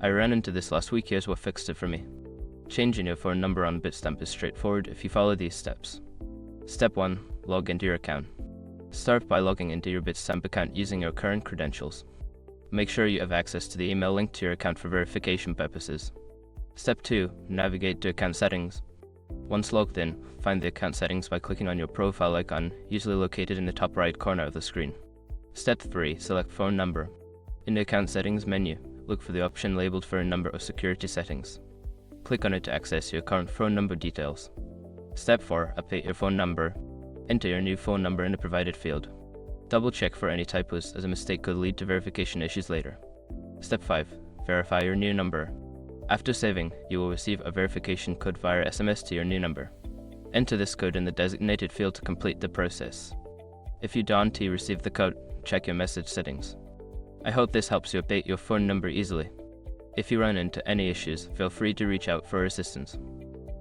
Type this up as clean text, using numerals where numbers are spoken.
I ran into this last week. Here's what fixed it for me. Changing your phone number on Bitstamp is straightforward if you follow these steps. Step 1. Log into your account. Start by logging into your Bitstamp account using your current credentials. Make sure you have access to the email linked to your account for verification purposes. Step 2. Navigate to account settings. Once logged in, find the account settings by clicking on your profile icon, usually located in the top right corner of the screen. Step 3. Select phone number. In the account settings menu, look for the option labeled phone number or security settings. Click on it to access your current phone number details. Step 4. Update your phone number. Enter your new phone number in the provided field. Double check for any typos, as a mistake could lead to verification issues later. Step 5. Verify your new number. After saving, you will receive a verification code via SMS to your new number. Enter this code in the designated field to complete the process. If you don't receive the code, check your message settings. I hope this helps you update your phone number easily. If you run into any issues, feel free to reach out for assistance.